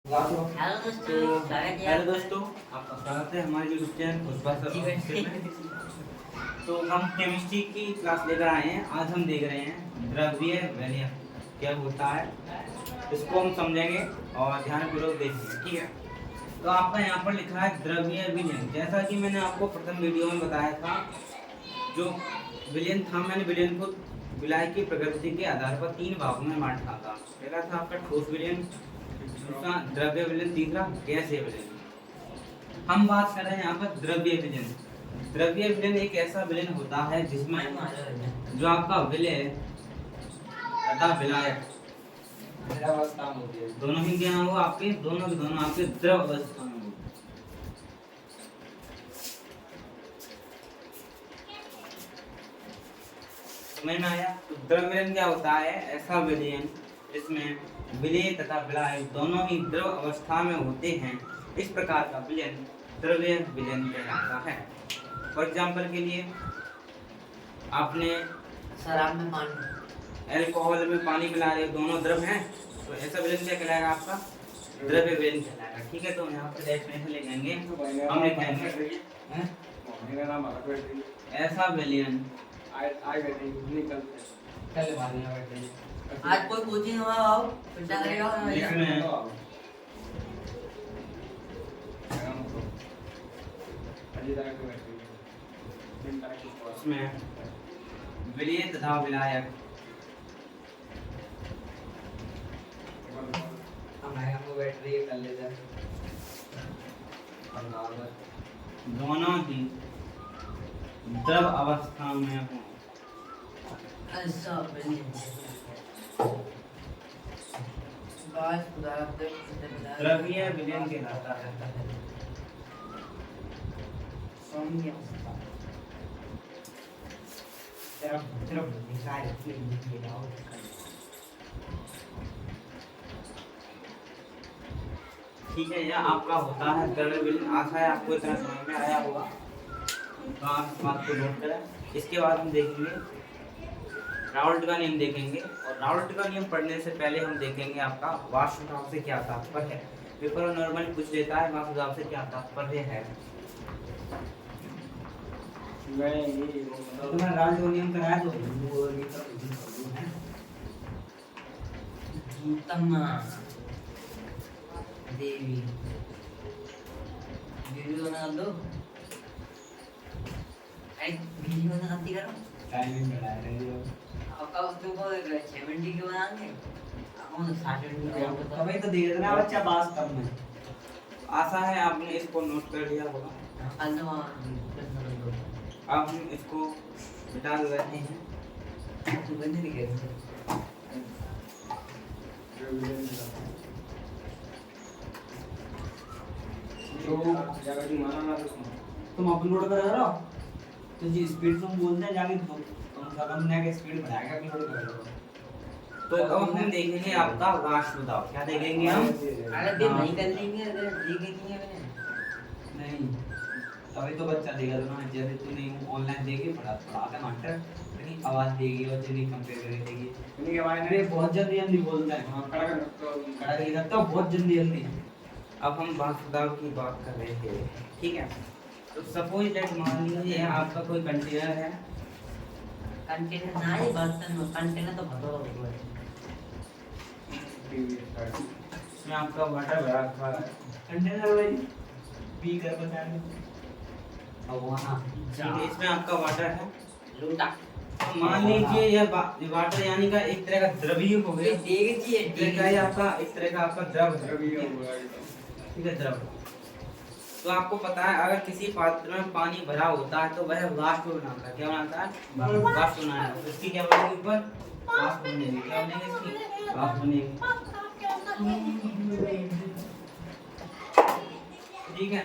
Hello दोस्तों, आपका स्वागत है हमारे यूट्यूब चैनल पुष्पा सर में। तो हम केमिस्ट्री की क्लास लेकर आए हैं। आज हम देख रहे हैं द्रव्य विलयन क्या होता है, इसको हम समझेंगे और ध्यानपूर्वक देखेंगे। ठीक है, तो आपका यहाँ पर लिखा है द्रव्य विलयन। जैसा कि मैंने आपको प्रथम वीडियो में बताया था, जो विलयन था, मैंने विलयन को विलाय की प्रकृति के आधार पर 3 भागों में बांटा था। पहला था आपका ठोस विलयन, दूसरा द्रव्य विलयन, तीसरा गैसीय विलयन। हम बात कर रहे हैं यहाँ पर द्रव्य विलयन। द्रव्य विलयन एक ऐसा विलयन होता है जिसमें जो आपका विलय तथा विलायक दोनों ही क्या हो, आपके दोनों के दोनों आपके द्रव अवस्था में हो। समझ में आया? तो द्रव्य विलयन क्या होता है? ऐसा विलयन जिसमें विलय तथा विलायक दोनों ही द्रव अवस्था में होते हैं, इस प्रकार का विलयन द्रव्य विलयन कहलाता है। फॉर एग्जाम्पल के लिए, आपने शराब में पानी, अल्कोहल में पानी मिला रहे हो, दोनों द्रव हैं, तो ऐसा विलयन क्या कहलाएगा? आपका द्रव्य विलयन कहलाएगा। ठीक है, तो यहाँ पर डेफिनेशन लिखेंगे, हम लिखेंगे ऐसा विलयन आज कोई कोचिंग हुआ आओ पिटा करेगा उसमें विलय तथा विलायक बैटरी कर लेते दोनों ही द्रव अवस्था में हो। ऐसा द्रव्य विलयन कहलाता है। ठीक है, यह आपका होता है द्रव्य विलयन। आशा है आपको इतना समझ में आया होगा, तो आप इस बात को नोट करें। इसके बाद हम देखेंगे राउल्ट का नियम देखेंगे, और राउल्ट का नियम पढ़ने से पहले हम देखेंगे आपका वाष्पदाब से क्या तात्पर्य है। पेपर नॉर्मली पूछ लेता है वाष्पदाब से क्या तात्पर्य है। तो मैं राउल्ट का नियम कराया तो देवी वीडियो बना दो, वीडियो बनाती करो, टाइमिंग बढ़ा रहे हो। आपका उसको 70 के बनाएंगे, हम 60 तभी तो धीरे धीरे बच्चा बात कम में। आशा है आपने इसको नोट कर लिया होगा। अब हम इसको मिटा देते हैं। तुम अपलोड कर रहे हो तो जी स्पीड तुम बोलते हैं जाके तो कदम ने के स्पीड बढ़ाएगा, अपलोड कर लो। तो अब हम देखेंगे आपका वाष्पदाब। क्या देखेंगे हम? अरे दिन नहीं कर लेंगे, अगर ठीक नहीं है नहीं, तभी तो बच्चा देगा ना। जैसे तू नहीं ऑनलाइन देगी पढ़ाता मास्टर, लेकिन आवाज देगी और जल्दी कंपेयर करके देगी। उन्हीं आवाज में बहुत जल्दी बोलता है। हां, खड़ा करता है बहुत जल्दी। अब हम वाष्पदाब की बात कर रहे थे, ठीक है। तो सपोज दैट मान लीजिए आपका कोई कंटेनर है। कंटेनर ना ही बर्तन, कंटेनर तो भरो है, इसमें आपका वाटर भरा हुआ है। कंटेनर भाई पी कर बताएं। अब वहां इसमें आपका वाटर है, लूटा। तो मान लीजिए यह वाटर यानी का एक तरह का द्रव्य हो गया। ठीक है, आपका इस तरह का आपका द्रव्य हुआ, ठीक है, द्रव। तो आपको पता है अगर किसी पात्र में पानी भरा होता है तो वह वाष्प बनाता है। क्या बनाता है? वाष्प बनाएगा। तो इसकी क्या बनेगी? ऊपर वाष्प बनेगी। क्या बनेगी? इसकी वाष्प बनेगी। ठीक है,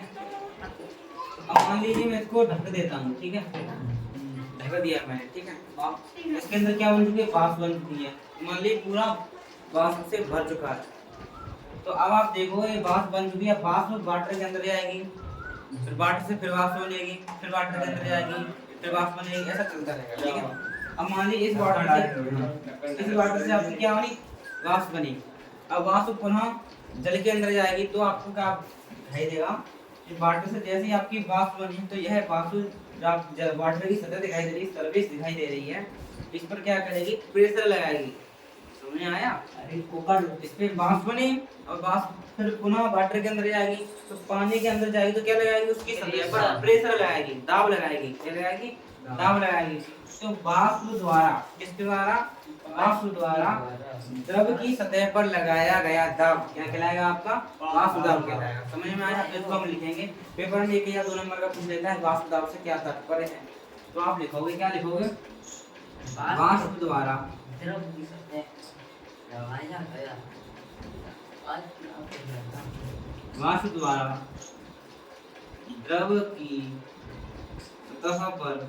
अब मान लीजिए मैं इसको ढक देता हूँ। ठीक है, ढक दिया मैंने। ठीक है, इसके अंदर क्या बन चुकी है? वाष्प बन चुकी है। मान लीजिए पूरा वाष्प से भर चुका है। तो अब आप देखो ये वाष्प बन चुकी है। वाष्प वाटर के अंदर जाएगी, फिर वाटर से फिर वाष्प बनेगी, फिर वाटर के अंदर जाएगी, फिर वाष्प बनेगी, ऐसा चलता रहेगा। ठीक है, अब मान लीजिए इस वाटर से आपकी क्या बनी? वाष्प बनी। अब वाष्प पुनः जल के अंदर जाएगी तो आपको क्या दिखाई देगा कि वाटर से जैसे ही आपकी वाष्प बनी है तो यह वाष्प वाटर की सतह दिखाई दे रही है, सरफेस दिखाई दे रही है, इस पर क्या करेगी, प्रेशर लगाएगी। समझ में आया? अरे कुकर इस पे वाष्प बनी और वाष्प फिर पुनः वाटर के अंदर जाएगी तो पानी के अंदर जाएगी तो क्या लगाएगी, उसकी सतह पर प्रेशर लगाएगी, दाब लगाएगी। क्या लगाएगी? दाब लगाएगी। तो वाष्प द्वारा, किसके द्वारा? वाष्प द्वारा द्रव की सतह पर लगाया गया दाब क्या कहलाएगा? आपका वाष्प दाब कहलाएगा। समझ में आया? इसको हम लिखेंगे पेपर में 1 या 2 नंबर का पूछ लेता है वाष्प दाब से क्या तात्पर्य है। तो आप लिखोगे, क्या लिखोगे? वाष्प द्वारा द्रव की सतह लगाया गया वाष्प द्वारा द्रव की सतह पर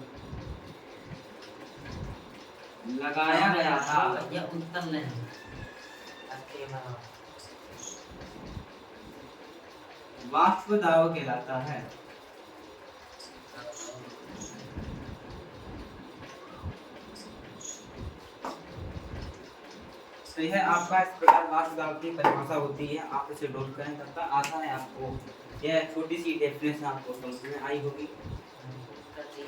लगाया गया था। यह उत्तर नहीं वाष्प दाब कहलाता है। तो यह आपका इस प्रकार वाष्प दाब की परिभाषा होती है। आप इसे नोट करें, तब तक आशा है आपको यह छोटी सी डेफिनेशन आपको समझ में आई होगी।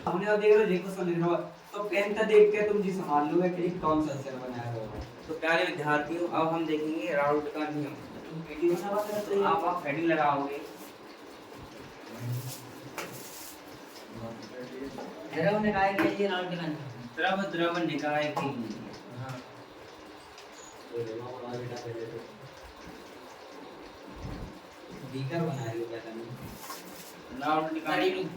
हमने अब देख रहे देखो सुन रहे हो तो पेन का देख के तुम जी संभाल लोगे कि कौन सा आंसर बनाया होगा। तो प्यारे विद्यार्थियों, अब हम देखेंगे राउल्ट का नियम। तुम पीटी बना बात करते तो हो आप हेडिंग लगाओगे, द्रव निकाय के लिए राउंड करना। द्रव द्रव निकाय के लिए हाँ तो रेमा बना बेटा पहले तो बीकर बनाया लो क्या करना राउल्ट निकाय के लिए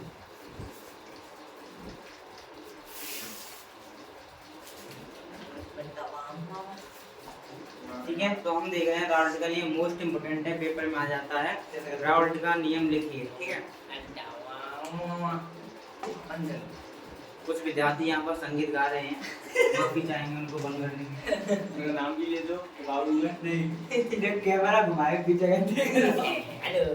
ठीक है। तो हम देख रहे हैं राउल्ट का नियम मोस्ट इंपोर्टेंट है, पेपर में आ जाता है। राउल्ट का नियम लिखिए, ठीक है। कुछ विद्यार्थी यहाँ पर संगीत गा रहे हैं, माफी चाहेंगे उनको बंद करने की। मेरा नाम भी ले दो, बाबू नहीं जब कैमरा घुमाए पीछे देख हेलो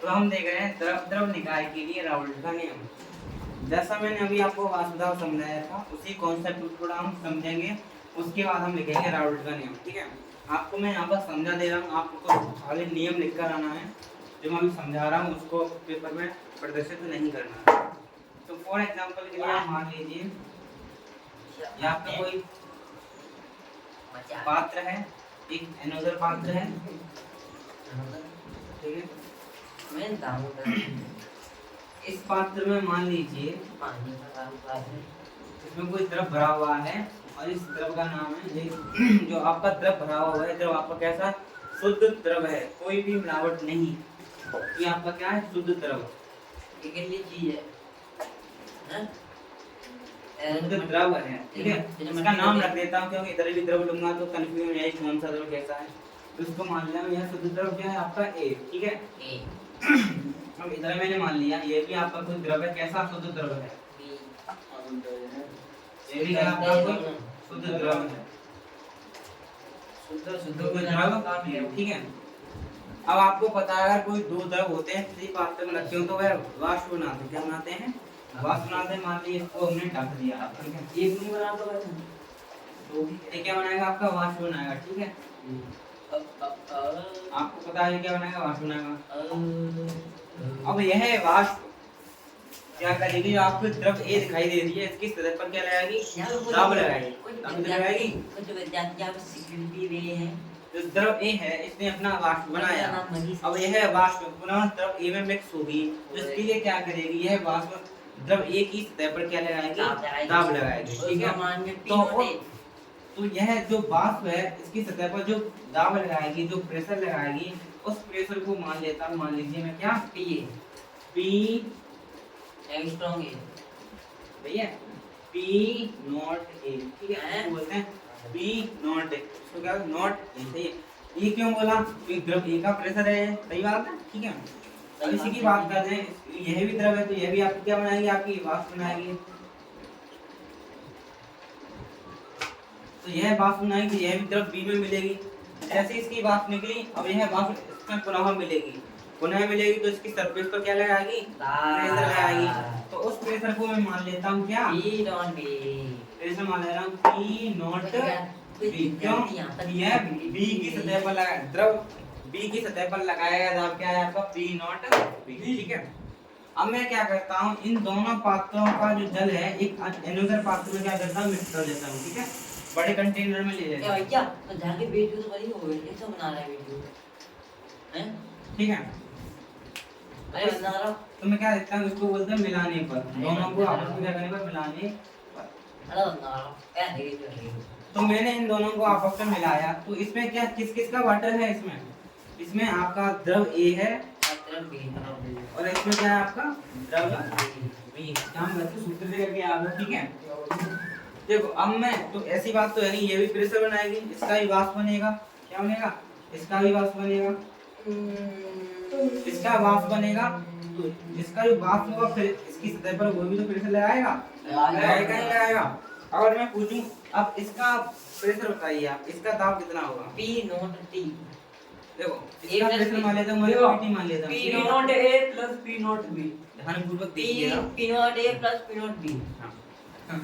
तो हम देख रहे हैं द्रव द्रव निकाय के लिए राउल्ट का नियम। जैसा मैंने अभी आपको वाष्प दाब समझाया था, उसी कॉन्सेप्ट को थोड़ा हम समझेंगे, उसके बाद हम लिखेंगे राउल्ट का नियम, ठीक है। आपको मैं यहाँ पर समझा दे रहा हूँ, आपको खाली नियम लिख कर आना है। जो मैं अभी समझा रहा हूँ उसको पेपर में प्रदर्शित नहीं करना है। तो फॉर एग्जांपल के लिए मान लीजिए यहाँ पे कोई पात्र है, एक एनोडर पात्र है, ठीक है। मैं दाऊंगा इस पात्र में मान लीजिए पानी का काम है। इसमें कोई द्रव भरा हुआ है और इस द्रव का नाम है जो आपका द्रव भरा हुआ है, द्रव आपका कैसा? शुद्ध द्रव है, कोई भी मिलावट नहीं। ये आपका क्या है? शुद्ध द्रव। ये के लिए चीज है शुद्ध द्रव है, ठीक है। इसका नाम रख देता हूँ क्योंकि इधर भी द्रव लूंगा तो कंफ्यूज हो जाएगी कौन सा द्रव कैसा है। तो इसको मान लिया यह शुद्ध द्रव क्या है? आपका ए, ठीक है। ए अब इधर मैंने मान लिया ये भी आपका कोई द्रव है, कैसा? शुद्ध द्रव है। बी ये भी क्या आपका कोई शुद्ध द्रव है, शुद्ध शुद्ध कोई द्रव, ठीक है। अब आपको पता है अगर कोई दो द्रव होते हैं किसी पात्र में रखे हो तो वह वाष्प बनाते हैं। क्या बनाते हैं? वाष्प बनाते हैं। मान लीजिए इसको हमने ढक दिया, ठीक है। एक नहीं बना दो वैसे तो ये क्या बनाएगा? आपका वाष्प बनाएगा, ठीक है। आपको पता है क्या बनाएगा? वाष्प बनाएगा। अब यह वाष्प क्या करेगी? जो आपको द्रव ए दिखाई दे रही है इसकी सतह पर क्या लगाएगी? दाब लगाएगी। दाब लगाएगी। कुछ विद्यार्थी आप सिक्योरिटी रहे हैं जो द्रव ए है इसने अपना वाष्प बनाया। अब यह वाष्प पुनः द्रव ए में मिक्स होगी तो इसके लिए क्या करेगी? यह वाष्प द्रव ए की सतह पर क्या लगाएगी? दाब लगाएगी, ठीक है। तो यह जो वाष्प है इसकी सतह पर जो दाब लगाएगी, जो प्रेशर लगाएगी, उस प्रेशर को मान लेता हूँ, मान लीजिए मैं क्या? पी स्ट्रॉन्ग है भैया पी नॉट ए, ठीक है। इसको बोलते हैं पी नॉट ए। इसको क्या? नॉट ए, सही है। ये क्यों बोला? क्योंकि द्रव ए का प्रेशर है, सही बात है, ठीक है। अब इसी की बात कर रहे हैं, यह भी द्रव है तो यह भी आपको क्या बनाएगी? आपकी वाष्प बनाएगी। तो यह वाष्प बनाएगी तो यह भी द्रव बी में मिलेगी। जैसे इसकी वाष्प निकली, अब यह वाष्प इसमें पुनः मिलेगी, पुनः मिलेगी तो इसकी सरफेस पर क्या लगाएगी? प्रेशर लगाएगी। तो उस प्रेशर को मैं मान लेता हूँ क्या? पी नॉट बी प्रेशर मान ले रहा हूँ पी नॉट बी क्यों? यह बी की सतह पर लगा द्रव बी की सतह पर लगाया गया दाब क्या है आपका पी नॉट बी, ठीक है। अब मैं क्या करता हूँ, इन दोनों पात्रों का जो जल है एक अनुदैर्ध्य पात्र में क्या करता हूँ, मिक्स कर देता हूँ, ठीक है। बड़े कंटेनर में ले लेता हूँ, भैया तो जाके वीडियो तो बड़ी हो गई, कैसे बना रहा है वीडियो हैं? ठीक है। अरे बना रहा तो मैं क्या देखता हूँ, इसको बोलते हैं मिलाने पर, दोनों को आपस में क्या करने पर, मिलाने पर। अरे बना रहा क्या है तो मैंने इन दोनों को आपस में मिलाया, तो इसमें क्या किस किस का वाटर है, इसमें आपका द्रव ए है और इसमें क्या है आपका द्रव बी। काम करके सूत्र दे करके आ गया, ठीक है। देखो अब मैं तो ऐसी बात तो है नहीं, ये भी प्रेशर बनाएगी, इसका भी वाष्प बनेगा, क्या बनेगा, इसका भी वाष्प बनेगा, इसका वाष्प बनेगा, तो इसका जो वाष्प होगा फिर इसकी सतह पर वो भी तो प्रेशर लगाएगा, लगाएगा ही लगाएगा। अगर मैं पूछूं अब इसका प्रेशर बताइए आप, इसका दाब कितना होगा, पी नॉट टी। देखो इसका प्रेशर मान लेता हूं, मैं पीटी मान लेता हूं, P P not A plus P not B। ध्यानपूर्वक पी देखिएगा। P not a plus P not be. हाँ।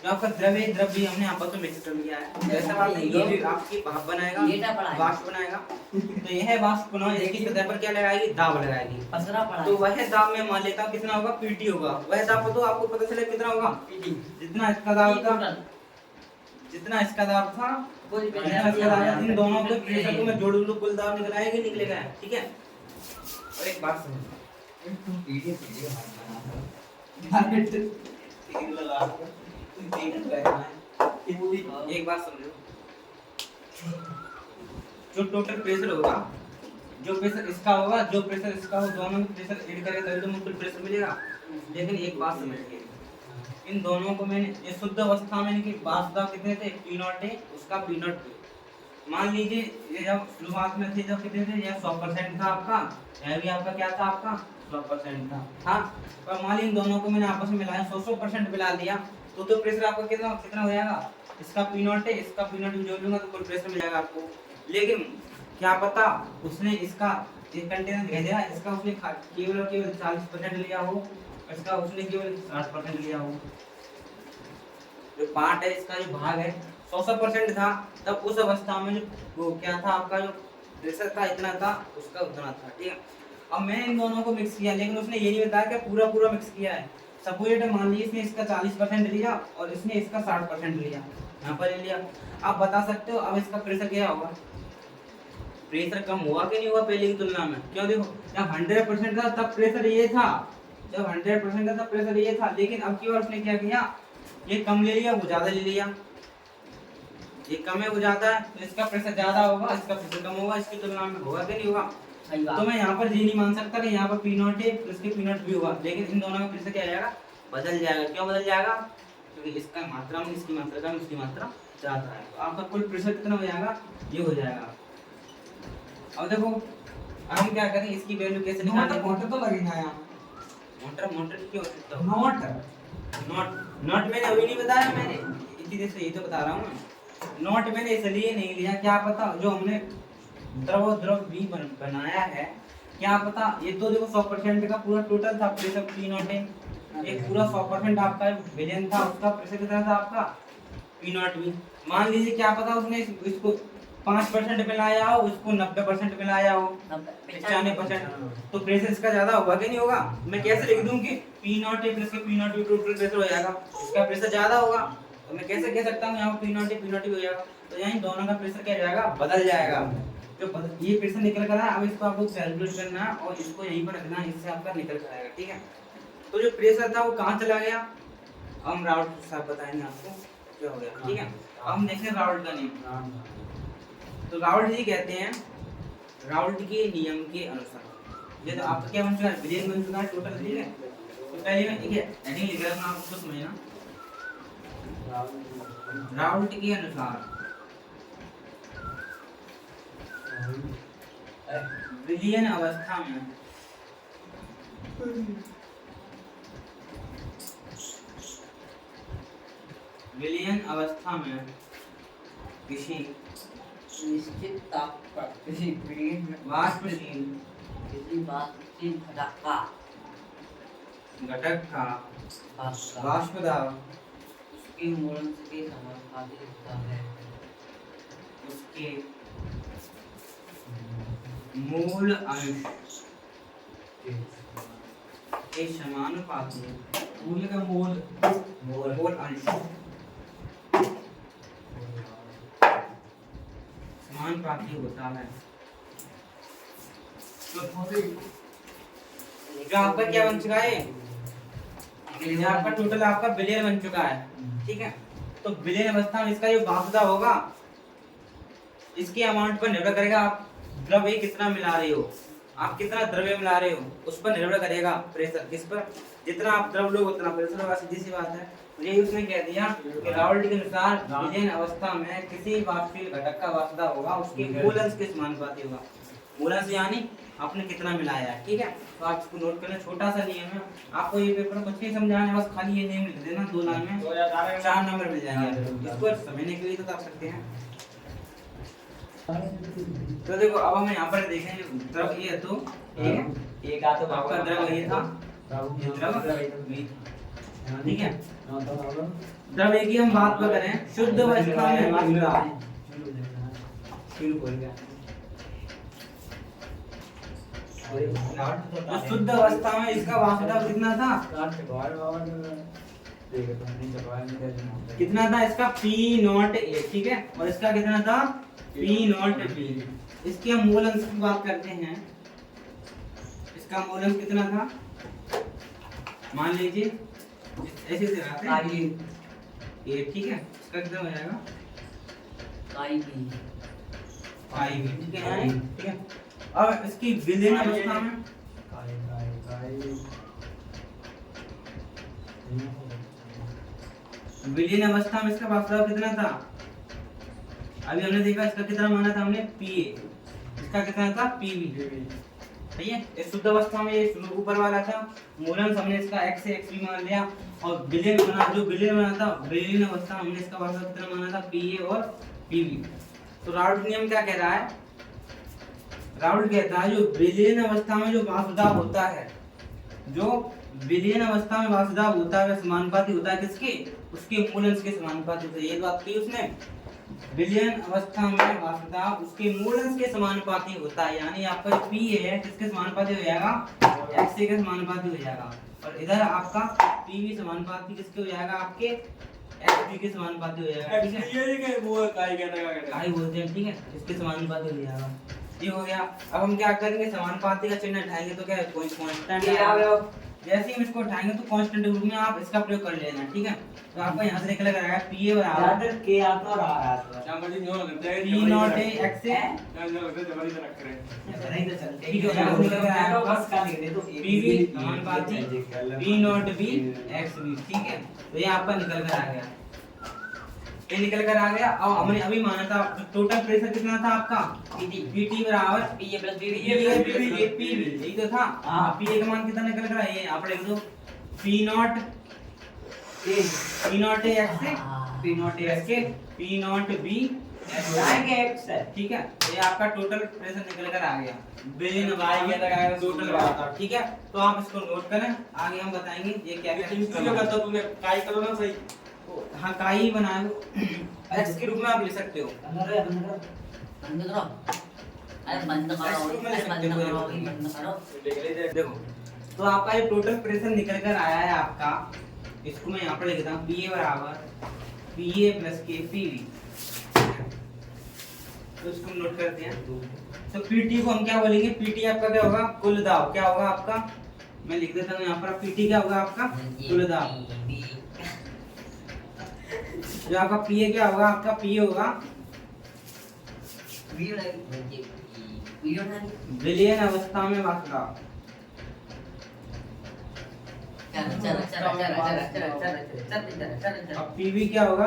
तो आपका द्रव है, द्रव भी हमने आपस में मिक्स कर लिया है, ऐसा बात नहीं, ये भी आपकी भाप बनाएगा, ये क्या पढ़ा है? वाष्प बनाएगा। तो यह वाष्प पुनः इसकी सतह पर क्या लगाएगी, दाब लगाएगी। पसरा पड़ा तो वह दाब में मान लेता हूं कितना होगा, पीटी होगा। वह दाब तो आपको पता चले कितना होगा, पीटी जितना इसका दाब था, जितना इसका दाब था कोई जितना इसका दाब था, इन दोनों के प्रेशर को मैं जोड़ लूं, कुल दाब निकल आएगा, निकलेगा, ठीक है। और एक बात सुनो, वीडियो एक बात समझो, जो टोटल प्रेशर होगा, जो प्रेशर इसका होगा, जो प्रेशर इसका हो, दोनों में प्रेशर ऐड करें तभी तो मुझे प्रेशर मिलेगा। लेकिन एक बात समझिए, इन दोनों को मैंने ये शुद्ध अवस्था में इनकी वाष्प दाब कितने थे, पी नॉट है, उसका पी नॉट बी। मान लीजिए ये जब शुरुआत में थे जब कितने थे, यह 100% था आपका, यह भी आपका क्या था, आपका 100% था, हाँ। और मान लीजिए इन दोनों को मैंने आपस में मिलाया, 100% मिला दिया, तो प्रेशर आपका कितना कितना हो जाएगा, इसका पी नॉट है, इसका पी नॉट भी जोड़ लूंगा तो कुल प्रेशर मिल जाएगा आपको। लेकिन क्या पता उसने इसका एक कंटेनर भेजा, इसका उसने केवल और केवल 40% लिया हो, इसका उसने केवल 60% लिया हो। जो पार्ट है, इसका जो भाग है 100% था, तब उस अवस्था में जो वो क्या था आपका, जो प्रेशर था इतना था, उसका उतना था, ठीक है। अब मैंने इन दोनों को मिक्स किया, लेकिन उसने ये नहीं बताया कि पूरा पूरा मिक्स किया है। सपोज मान लीजिए इसने इसका 40% लिया और इसने इसका 60% लिया, यहाँ पर ले लिया। आप बता सकते हो अब इसका प्रेशर क्या होगा, प्रेशर कम हुआ कि नहीं हुआ पहले की तुलना में? क्यों, देखो जब 100% था तब प्रेशर ये था, जब 100% था तब प्रेशर ये था, लेकिन अब की बार उसने क्या किया, ये कम ले लिया, वो ज्यादा ले लिया। ये कम है वो ज्यादा है, तो इसका प्रेशर ज्यादा होगा, इसका प्रेशर कम होगा, इसकी तुलना में होगा कि नहीं होगा? तो मैं यहाँ पर ये नहीं मान सकता कि यहाँ पर पी नॉट है प्लस के पी नॉट भी होगा, लेकिन इन दोनों का प्रेशर क्या जाएगा, बदल जाएगा। क्यों बदल जाएगा? क्योंकि इसका मात्रा में इसकी मात्रा कम, इसकी मात्रा ज्यादा है, तो आपका कुल प्रेशर कितना हो जाएगा, ये हो जाएगा। अब देखो अब हम क्या करें, इसकी वैल्यू कैसे निकालें? मोटर तो लगेगा यहाँ, मोटर क्यों हो सकता है? नॉट मैंने अभी नहीं बताया, मैंने इतनी देर से यही तो बता रहा हूँ मैं। नॉट मैंने इसलिए नहीं लिया, क्या पता जो हमने द्रव बी बनाया है, क्या पता ये तो देखो 100% का पूरा टोटल था प्रेशर पी नॉट है, एक पूरा 100% आपका विलयन था, उसका प्रेशर कितना था आपका पी नॉट बी। मान लीजिए क्या पता उसने इसको 5% मिलाया हो, उसको 90% मिलाया हो, 95%, तो प्रेशर इसका ज्यादा होगा कि नहीं होगा? मैं कैसे लिख दूं कि पी नॉट ए प्लस के P not be total pressure हो जाएगा, इसका प्रेशर ज्यादा होगा, तो मैं कैसे कह सकता हूँ यहाँ पी नॉट भी हो जाएगा, तो यहाँ दोनों का प्रेशर क्या जाएगा, बदल जाएगा। जो ये प्रेशर निकल कर आया, अब इसको आपको कैलकुलेट करना है और इसको यहीं पर रखना है, इससे आपका निकल कर आएगा, ठीक है। तो जो प्रेशर था वो कहाँ चला गया, हम राउल्ट साहब बताएंगे आपको क्या हो गया, ठीक है। अब हम देखें राउल्ट का नियम। तो राउल्ट जी कहते हैं, राउल्ट के नियम के अनुसार ये तो आपका क्या बन चुका है, विलयन बन चुका है टोटल, ठीक है। तो पहले मैं हेडिंग लिख रहा हूँ, आपको समझना। राउल्ट के अनुसार विलयन अवस्था में किसी निश्चित ताप पर किसी वाष्पशील घटक का वाष्प दाब उसके मोलन से समानुपातिक होता है। उसके मूल अंश के समानुपाती मूल का मूल मूल अंश समानुपाती होता है। जो आपका क्या बन चुका है, ये आपका टोटल आपका बिलियन बन चुका है, ठीक है। तो बिलियन अवस्था में इसका जो वापदा होगा इसके अमाउंट पर निर्भर करेगा आप द्रव्य कितना मिला रहे हो, आप कितना द्रव्य मिला रहे हो उस पर निर्भर करेगा प्रेशर। किस पर? जितना आप द्रव्य लो उतना प्रेशर होगा, सीधी सी बात है। यही उसने कह दिया कि रावल्डी के अनुसार बिलियन अवस्था में किसी वाष्पशील घटक का वापदा होगा उसके मूलंश के समानुपाती होगा। मूलंश यानी आपने कितना मिलाया है, ठीक है। तो आप इसको नोट करना, छोटा सा नियम है, आपको ये पेपर कुछ नहीं समझाना है, बस खाली ये नियम लिख देना, 2 लाइन में 4 नंबर मिल जाएंगे। इसको समझने के लिए तो कर सकते हैं। तो देखो अब हम यहाँ पर देखें द्रव ये तो एक आ तो आपका द्रव ये था, ये द्रव ठीक है। द्रव की हम बात पर करें शुद्ध अवस्था में वाष्पदा, तो शुद्ध अवस्था में इसका वाष्पदा कितना था, कितना था इसका P0A, ठीक है। और इसका कितना था P0B। इसके हम मूल अंश की बात करते हैं, इसका मूल अंश कितना था, मान लीजिए ऐसे से रहते हैं ये, ठीक है। इसका कितना हो जाएगा IV, ठीक है, ठीक है। अब इसकी विलीन अवस्था में विलीन अवस्था में इसका वाष्पदाब कितना था, अभी हमने देखा इसका कितना माना था हमने Pa, इसका कितना था Pv, सही है। इस शुद्ध अवस्था में ये ऊपर वाला था, मूलंश हमने इसका x से xv मान लिया, और विलीन बना, जो विलीन बना था विलीन अवस्था हमने इसका वाष्पदाब कितना माना था Pa और Pv। तो राउल्ट नियम क्या कह रहा है, राउल्ट कहता है जो विलीन अवस्था में जो वाष्पदाब होता है, जो विलीन अवस्था में वाष्पदाब होता है वह समानुपाती होता है किसके, उसके मूलंश के समानुपाती होता है। ये बात की उसने, विलीन अवस्था में वाष्पदाब उसके मूलंश के समानुपाती होता है, यानी आपका जो P है किसके समानुपाती हो जाएगा, x के समानुपाती हो जाएगा। और इधर आपका Pv समानुपाती किसके हो जाएगा, आपके xv के समानुपाती हो जाएगा, ठीक है। ये के वो काई कहता है, काई बोलते हैं, ठीक है, इसके समानुपाती हो जाएगा। ये हो गया। अब हम क्या करेंगे, समानुपाती का चिन्ह उठाएंगे तो क्या कांस्टेंट, जैसे ही हम इसको उठाएंगे तो कांस्टेंट रूप में आप इसका प्रयोग कर लेना, ठीक है। तो आपको यहां से निकल कर आएगा Pa बराबर के आता रहा है P0A x से नहीं तो चलते, ठीक है। यहां से निकल कर आएगा बस का लिख दे तो Pv समानुपाती P0B xv, ठीक है। तो ये आपका निकल कर आ गया, ये निकल कर आ गया। अब हमने अभी माना था टोटल प्रेशर कितना था आपका, Pt बराबर Pa प्लस Pv, यही तो था। Pa का मान कितना निकल कर आया, ये आप लिख दो P0A x से P0A x के P0B x, ठीक है। ये आपका टोटल प्रेशर निकल कर आ गया, बिलियन वाई टोटल बात, ठीक है। तो आप इसको नोट करें, आगे हम बताएंगे ये क्या क्या करता तूने काई करो ना सही। हाँ काई बनाए x के रूप में आप ले सकते हो, देखो। तो आपका ये टोटल प्रेशर निकल कर आया है आपका, इसको मैं यहाँ पर लिखता हूँ Pa बराबर Pa प्लस के Pv, तो इसको हम नोट करते हैं। तो Pt को हम क्या बोलेंगे, Pt आपका क्या होगा, कुल दाब, क्या होगा आपका, मैं लिख देता हूँ यहाँ पर, Pt क्या होगा आपका कुल दाब, जो आपका Pa क्या होगा, आपका Pa होगा विलीन अवस्था में वाष्पदाब, अब Pv क्या होगा,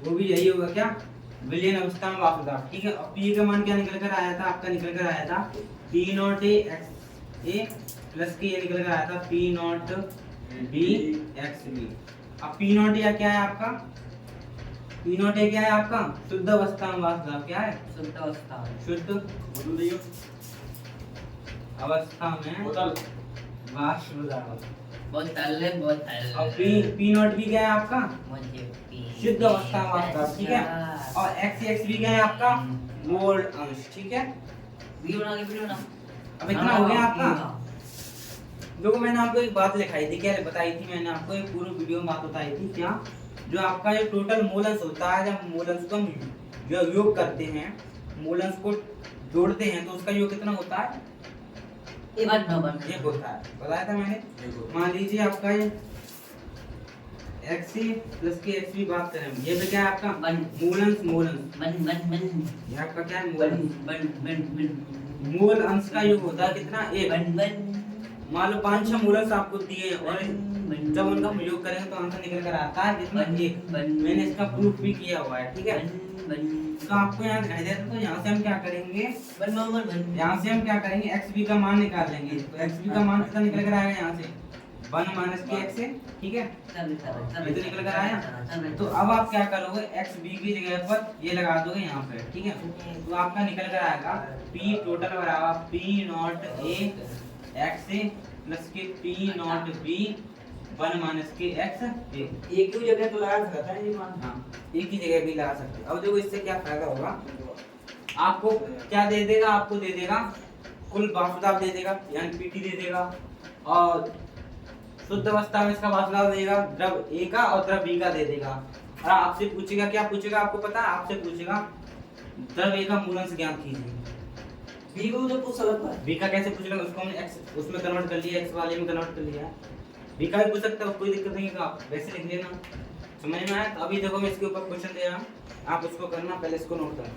वो भी यही होगा, क्या विलीन अवस्था में वाष्पदाब, ठीक है। अब P का मान क्या निकल कर आया था, आपका निकल कर आया था P0A x प्लस के, ये निकल कर आया था P0B xb। अब P0A क्या है आपका, P0A क्या है आपका, शुद्ध अवस्था में वाष्पदाब, क्या है शुद्ध अवस्था में वाष्पदाब, बोतल और पी नॉट भी क्या है आपका मुझे शुद्ध अवस्था में वास्तव, ठीक है। और एक्स भी क्या है आपका मोल अंश, ठीक है। वीडियो ना अब इतना हो गया आपका। देखो मैंने आपको एक बात लिखाई थी, क्या बताई थी मैंने आपको, एक पूरी वीडियो में बात बताई थी क्या, जो आपका जो टोटल मोलंस होता है, जब मोलंस को हम जो योग करते हैं, मोलंस को जोड़ते हैं तो उसका योग कितना होता है, एक होता है, बताया था मैंने। मान लीजिए आपका ये एक्स प्लस के एक्स भी बात करें, ये तो क्या है आपका मोलंस ये आपका क्या है मोल अंश का योग होता है कितना, एक। मान लो 5-6 मोलर्स आपको दिए और जब उनका हम योग करेंगे तो आंसर निकल कर आता है जितना, एक। मैंने इसका प्रूफ भी किया हुआ है, ठीक है। तो आपको यहाँ दिखाई देता है, तो यहाँ से हम क्या करेंगे, यहाँ से हम क्या करेंगे, एक्स बी का मान निकाल लेंगे। तो एक्स बी का मान कितना निकल कर आएगा यहाँ से 1 माइनस के एक्स है, ठीक है, ये तो निकल कर आया। तो अब आप क्या करोगे, एक्स बी की जगह पर ये लगा दोगे यहाँ पे, ठीक है। तो आपका निकल कर आएगा पी टोटल बराबर P not a x plus के पी नॉट बी 1 माइनस के एक्स, एक ही जगह तो लगा सकता है ये मान, हाँ एक ही जगह भी लगा सकते हैं। अब देखो इससे क्या फायदा होगा, आपको क्या दे देगा, आपको दे देगा कुल वाष्पदाब दे देगा, यानी पीटी दे देगा, और शुद्ध अवस्था में इसका वाष्पदाब देगा द्रव ए का और द्रव बी का दे देगा। और आपसे पूछेगा, क्या पूछेगा आपको पता है, आपसे पूछेगा द्रव ए का मूलांश ज्ञात कीजिए। बी को तो पूछ सकता है, बी का कैसे पूछ लेगा, उसको हमने एक्स उसमें कन्वर्ट कर लिया, एक्स वाले में कन्वर्ट कर लिया, बी का भी पूछ सकता है, कोई दिक्कत नहीं है, आप वैसे लिख लेना, समझ में आया। तो अभी देखो मैं इसके ऊपर क्वेश्चन दे रहा हूं, आप उसको करना, पहले इसको नोट करना।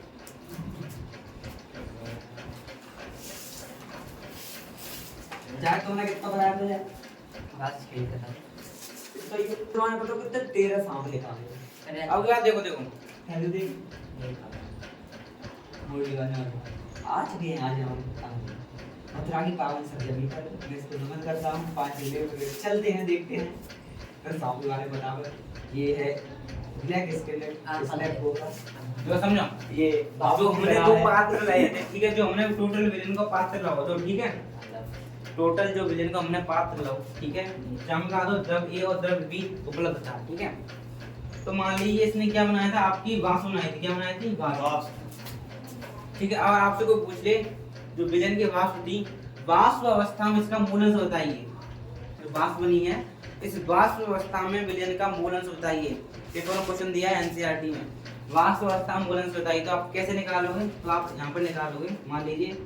जाए तो ना कितना बनाया था यार, बस खेल कर तो ये तुम्हारे पता कितना 13 सामने लिखा है। अब यार देखो हेलो देख मोड़ी गाने आज भी आज हम मथुरा की पावन सब्जी पर मैं इसको नमन करता हूँ। 5 ले चलते हैं, देखते हैं फिर सामने वाले बराबर। ये है ब्लैक स्केलेट स्लैब होगा, जो समझो ये जो हमने दो पात्र लाए थे, ठीक है, जो हमने टोटल विलेन का पात्र लाया तो ठीक है, टोटल जो विलेन का हमने पात्र लाओ, ठीक है, चमका दो द्रव ए और द्रव बी उपलब्ध था, ठीक है। तो मान लीजिए इसने क्या बनाया था, आपकी वाष्प बनाई थी, क्या बनाई थी वाष्प, ठीक है। और आपसे कोई पूछ ले जो विलेन की वाष्प थी, वाष्प अवस्था में इसका मूलंश बताइए, जो वाष्प बनी है इस वाष्प अवस्था में विलेन का मूलंश बताइए। पेपर में क्वेश्चन दिया है एनसीईआरटी में, वाष्प अवस्था में मूलंश बताइए, तो आप कैसे निकालोगे, तो आप यहाँ पर निकालोगे, मान लीजिए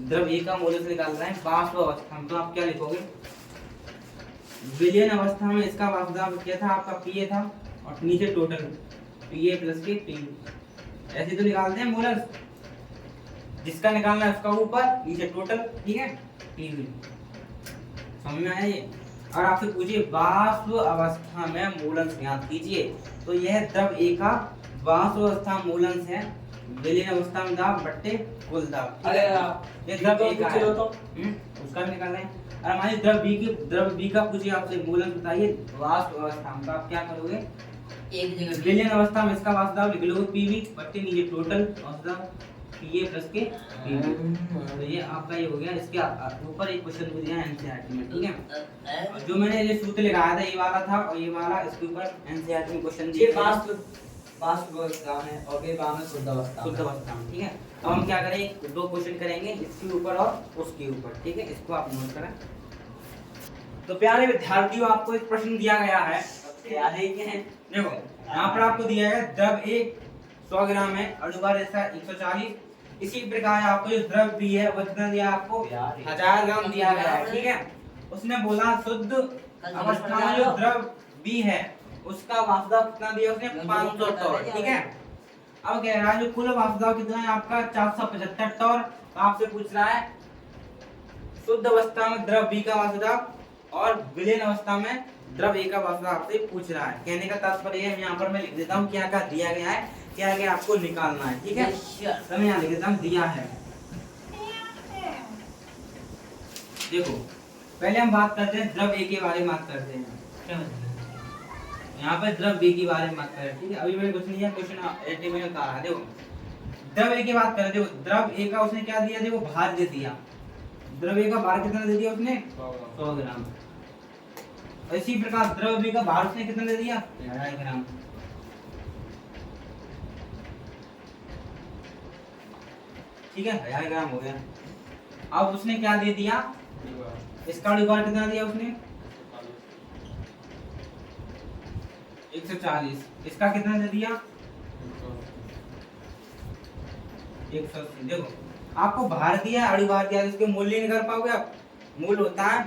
द्रव ए का मूलंश निकाल रहे हैं वाष्प अवस्था में, तो आप क्या लिखोगे, विलयन अवस्था में इसका वाष्पदाब क्या था आपका पीए था, और नीचे टोटल पीए प्लस के पी, ऐसे तो निकालते हैं मूलंश, जिसका निकालना है उसका ऊपर, नीचे टोटल, ठीक है, पीवी। समझ में आया ये। और आपसे पूछिए वाष्प अवस्था में मूलंश ज्ञात कीजिए, तो यह द्रव ए का वाष्प अवस्था मूलंश है, विलीन अवस्था में दाब बट्टे कुल दाब, अरे ये द्रव ए का है, उसका भी निकालना है। और हमारे द्रव बी का पूछिए आपसे मूलंश बताइए वाष्प अवस्था में, तो आप क्या करोगे, एक जगह विलीन अवस्था में इसका वाष्पदाब लिख लोगे पीवी बट्टे नीचे टोटल वाष्पदाब पीए प्लस के पीवी। तो ये आपका ये हो गया, इसके ऊपर एक क्वेश्चन भी दिया है एनसीईआरटी में, ठीक है। और जो मैंने ये सूत्र लगाया था ये वाला था, और ये वाला इसके ऊपर एनसीईआरटी में क्वेश्चन दिया है वाष्प अवस्था में और वे में शुद्ध अवस्था में, ठीक है। अब हम क्या करें, 2 क्वेश्चन करेंगे इसके ऊपर और उसके ऊपर, ठीक है, इसको आप नोट करें। तो प्यारे विद्यार्थियों, आपको एक प्रश्न दिया गया है, याद है क्या है, देखो यहाँ पर आपको दिया है द्रव ए 100 ग्राम है, अणुभार इसका 140, इसी प्रकार आपको जो द्रव बी है वो कितना दिया आपको 1000 ग्राम दिया गया है, ठीक है। उसने बोला शुद्ध अवस्था में जो द्रव बी है उसका वाष्पदाब कितना दिया उसने 500 टॉर, ठीक है। अब कह रहा है जो कुल वाष्पदाब कितना है आपका 475 टॉर। तो आपसे पूछ रहा है शुद्ध अवस्था में द्रव बी का वाष्पदाब और विलीन अवस्था में द्रव ए का वाष्पदाब आपसे पूछ रहा है। कहने का तात्पर्य है, यहाँ पर मैं लिख देता हूँ क्या क्या दिया गया है, क्या क्या आपको निकालना है, ठीक है। तो मैं यहाँ लिख देता हूँ दिया है। देखो पहले हम बात करते हैं द्रव ए के बारे में बात करते हैं, यहाँ पे द्रव बी की बारे में बात करें, ठीक है। अभी मैंने कुछ नहीं है, क्वेश्चन एटी में बता रहा है। देखो द्रव ए की बात करें, देखो द्रव ए का उसने क्या दिया, देखो भार दे दिया, द्रव ए का भार कितना दे दिया उसने 100 ग्राम। इसी प्रकार द्रव बी का भार उसने कितना दे दिया 2.5 ग्राम। ठीक है 1000 ग्राम हो गया। अब उसने क्या दे दिया, इसका अणुभार कितना दिया उसने 140, इसका कितना दे दिया 180। देखो आपको भार दिया अणुभार दिया, इसके मूल्य नहीं कर पाओगे आप। मूल होता है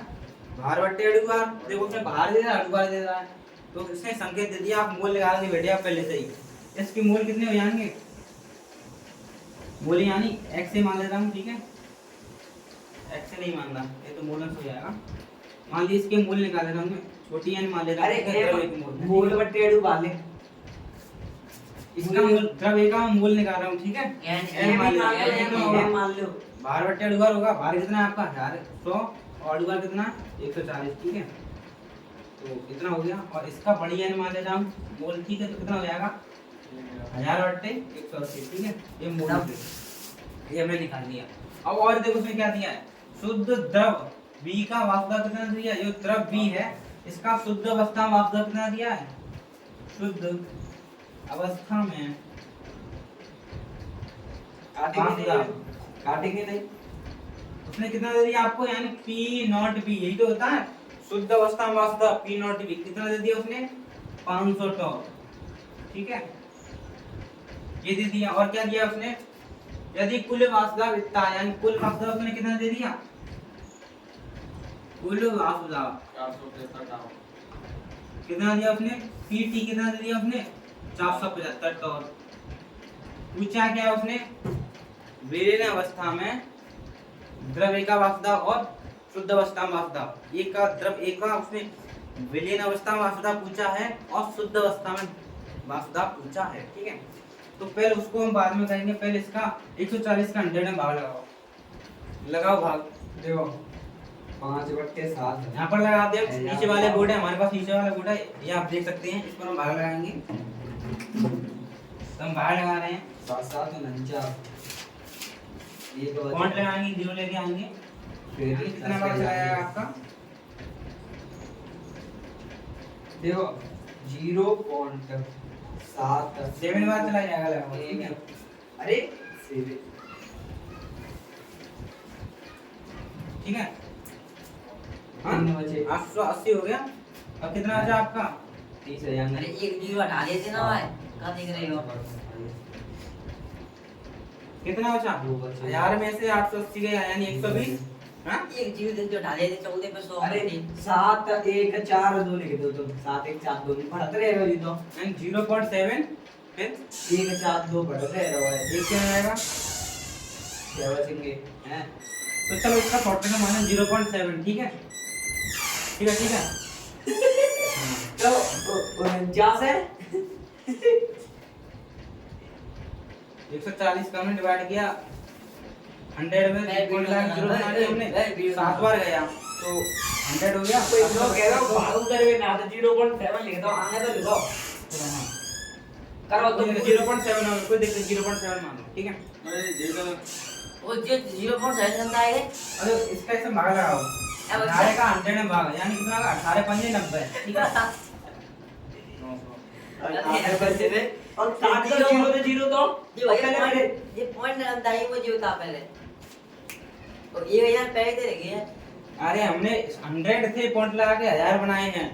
भार बट्टे अणुभार। देखो उसने भार दे रहा है अणुभार दे रहा है, तो इसने संकेत दे दिया, आप मूल लगा के बैठे आप पहले से ही। इसके मूल कितने हो जाएंगे, मूल यानी x से मान लेता हूँ, ठीक है x से नहीं मान रहा, ये तो मूलन हो जाएगा। मान लीजिए इसके मूल निकाल लेता हूँ मैं, छोटी n मान लेता हूँ। अरे मूल बट्टे अणुभार ले, इसका मूल द्रव ए का मूल निकाल रहा हूँ, ठीक है n मान लो, मान लो भार बट्टे अणुभार होगा। भार कितना है आपका 100 और अणुभार कितना 140, ठीक है तो इतना हो गया। और इसका बड़ी n मान लेता हूँ मूल, ठीक है तो कितना हो जाएगा 1000 बट्टे 180, ठीक है ये मूल ये हमने निकाल लिया। अब और देखो उसमें क्या दिया है, शुद्ध द्रव B का वाष्प कितना दिया है, जो द्रव B है इसका शुद्ध अवस्था में वाष्प कितना दिया है, शुद्ध अवस्था में काटेंगे नहीं उसने कितना दे दिया आपको, यानी P नॉट B, यही तो होता है शुद्ध अवस्था में वाष्प P नॉट B कितना दे दिया उसने 500 टॉल, ठीक है ये दे दिया। और क्या दिया उसने, यदि कुल वाष्प दाब इतना, यानी कुल वाष्प दाब उसने कितना दे दिया, कुल वाष्प दाब 475 कितना दिया उसने, PT कितना दे दिया उसने 475 टॉल। पूछा क्या उसने, विलीन अवस्था में द्रव एक का वाष्प दाब और शुद्ध अवस्था में वाष्प दाब, एक का द्रव एक का उसने विलीन अवस्था में वाष्प दाब पूछा है और शुद्ध अवस्था में वाष्प दाब पूछा है, ठीक है तो पहले उसको हम बाद में करेंगे। पहले इसका 140 का 100 में भाग लगाओ भाग देखो 5/7 यहाँ पर लगा दे। नीचे वाले बोर्ड है हमारे पास, नीचे वाला बोर्ड है ये आप देख सकते हैं, इस पर हम भाग लगाएंगे। तो हम भाग लगा रहे हैं 7 49 ये तो पॉइंट लगाएंगे, जीरो लेके आएंगे, फिर कितना बार चलाएगा आपका, देखो 0.7 7 बार चला जाएगा लगभग, ठीक है अरे 7 ठीक है हाँ बचे 880 हो गया। अब कितना बचा आपका 30 हो जाएंगे। अरे एक जीरो हटा देते ना भाई, कहाँ देख रहे हो कितना बचा, दो बचे। 1000 में से 880 गया यानी 120। हाँ एक जीरो देते हटा देते 14 पे 100 अरे 7 1 4 2 लिख दो तुम, 7 1 4 2 नहीं पढ़ते रहे जी तो, एंड 0.7 फिर 1 4 2 पढ़ते रहे ये क्या आएगा, क्या बचेंगे हैं। तो चलो इसका शॉर्टकट का मान है 0.7, ठीक है ठीक है ठीक है तो 49 है 140 का हमने डिवाइड किया 100 में, पॉइंट लगा जीरो बना दिया हमने, 7 बार गया तो 100 हो गया। कोई लोग कह रहा हूं भाग उधर भी ना तो 0.7 लिख दो, आगे तो लिखो करो तो 0.7 मान लो, कोई दिक्कत 0.7 मान लो, ठीक है वो जो 0.7 चलता है अरे इसका ऐसे भाग लगाओ, अब 18 का 100 में भाग यानी कितना होगा 18 5 90, ठीक है आगे बचे थे और 7 तो 0 तो 0 तो ये भैया ये पॉइंट लगता है वो जो था पहले, और ये यार पहले दे रखे हैं। अरे हमने 100 थे पॉइंट लगा के 1000 बनाए हैं,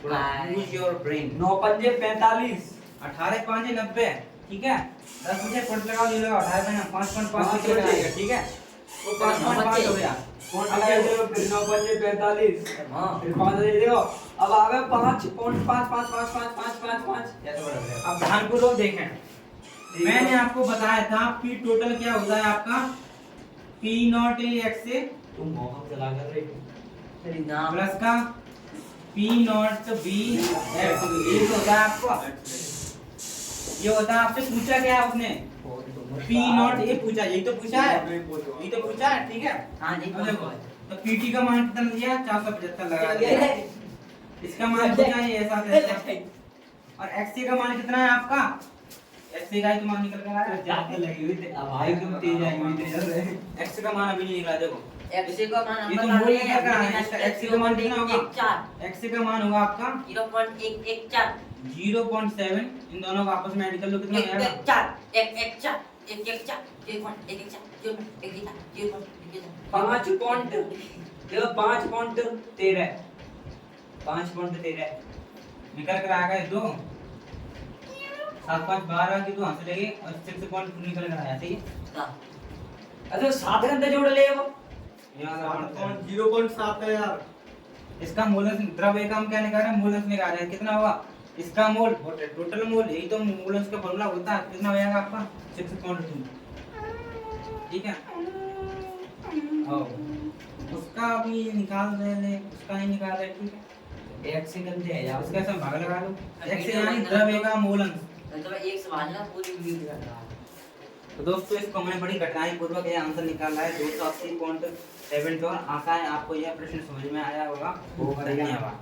थोड़ा हाँ। Use your brain. 9 5 45 18 5 90, ठीक है 10 मुझे पॉइंट लगाओ, ये लगाओ 18 5.5 हो जाएगा, ठीक है वो 5.5 हो गया। कौन लगा दे फिर 9 5 45 हां फिर 5 दे देखो अब आ गए 5.5 कैसे बढ़ गया। अब ध्यान को लोग देखें, मैंने आपको बताया था पी टोटल क्या होता है आपका, पी नॉट एक्स से तुम मोहम चला कर रहे तेरी नाम प्लस का पी नॉट बी एक्स, ये तो होता है आपको, ये होता है आपसे पूछा क्या है उसने, पी नॉट ये पूछा, यही तो पूछा है, यही तो पूछा है, ठीक है हां जी अब देखो तो पीटी का मान कितना दिया 475 लगा दिया, इसका मान पूछा है ऐसा कैसे, और एक्स का मान कितना है आपका, एक्स का ही तो मान निकल कर आया, जाते लगी हुई थी अब भाई तुम तेज आई हुई थे चल रहे एक्स का मान अभी नहीं निकला, देखो x का मान हम ये तो बता मूल रहे निकल हैं कर आया है, इसका x का मान कितना होगा? 0.114 x का मान होगा आपका 0.114 0.7, इन दोनों को आपस में ऐड कर लो कितना हो जाएगा? 5.13 5.13 निकल कर आएगा ये दो 7 5 12 की तो यहाँ से लेंगे और 6.2 निकल कर आया, सही है? अच्छा 7 घंटे जोड़ ले वो यहाँ से 0.7 है यार। इसका मूलस द्रव्य का हम क्या निकाल रहे हैं? मूलस निकाल रहे हैं। कितना होगा इसका मोल और टोटल मोल, यही तो मूलस का फॉर्मूला होता है। कितना हो जाएगा आपका? 6.2, ठीक है? और उसका अभी निकाल रहे थे, उसका नहीं निकाल रहे, ठीक है? 1 सेकंड है यार उसका सब भाग लगा लो। x यानी द्रव्य का मूलंश। तो एक सवाल ना पूरी वीडियो कर रहा है। तो दोस्तों इसको हमने बड़ी कठिनाई पूर्वक ये आंसर निकाला है 280.7 और आशा है आपको यह प्रश्न समझ में आया होगा। धन्यवाद।